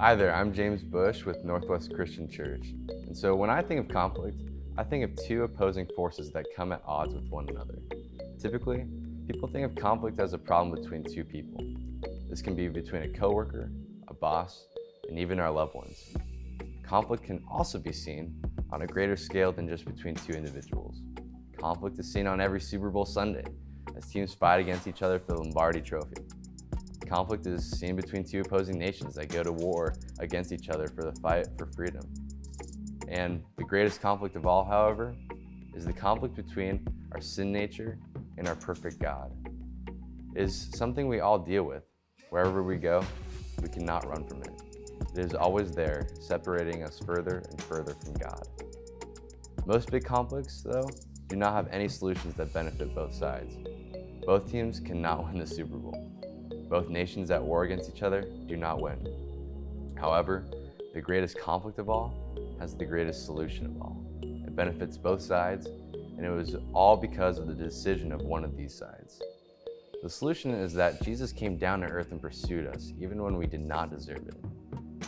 Hi there, I'm James Bush with Northwest Christian Church. And so when I think of conflict, I think of two opposing forces that come at odds with one another. Typically, people think of conflict as a problem between two people. This can be between a coworker, a boss, and even our loved ones. Conflict can also be seen on a greater scale than just between two individuals. Conflict is seen on every Super Bowl Sunday as teams fight against each other for the Lombardi Trophy. Conflict is seen between two opposing nations that go to war against each other for the fight for freedom. And the greatest conflict of all, however, is the conflict between our sin nature and our perfect God. It is something we all deal with. Wherever we go, we cannot run from it. It is always there, separating us further and further from God. Most big conflicts, though, do not have any solutions that benefit both sides. Both teams cannot win the Super Bowl. Both nations at war against each other do not win. However, the greatest conflict of all has the greatest solution of all. It benefits both sides, and it was all because of the decision of one of these sides. The solution is that Jesus came down to earth and pursued us, even when we did not deserve it.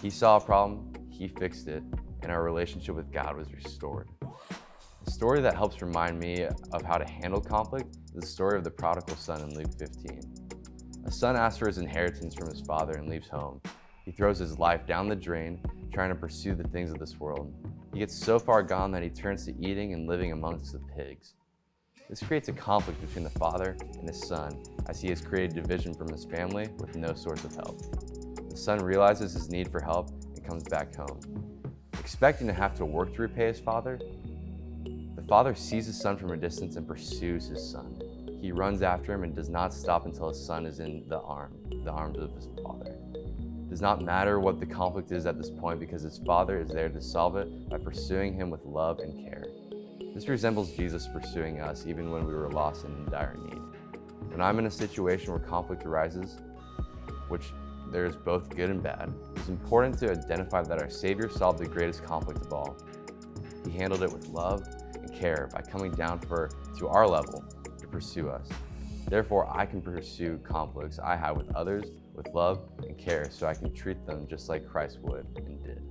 He saw a problem, he fixed it, and our relationship with God was restored. The story that helps remind me of how to handle conflict is the story of the prodigal son in Luke 15. A son asks for his inheritance from his father and leaves home. He throws his life down the drain, trying to pursue the things of this world. He gets so far gone that he turns to eating and living amongst the pigs. This creates a conflict between the father and his son, as he has created division from his family with no source of help. The son realizes his need for help and comes back home. Expecting to have to work to repay his father, the father sees his son from a distance and pursues his son. He runs after him and does not stop until his son is in the arms of his father. It does not matter what the conflict is at this point because his father is there to solve it by pursuing him with love and care. This resembles Jesus pursuing us even when we were lost and in dire need. When I'm in a situation where conflict arises, which there is both good and bad, it's important to identify that our Savior solved the greatest conflict of all. He handled it with love and care by coming down to our level to pursue us. Therefore, I can pursue conflicts I have with others with love and care so I can treat them just like Christ would and did.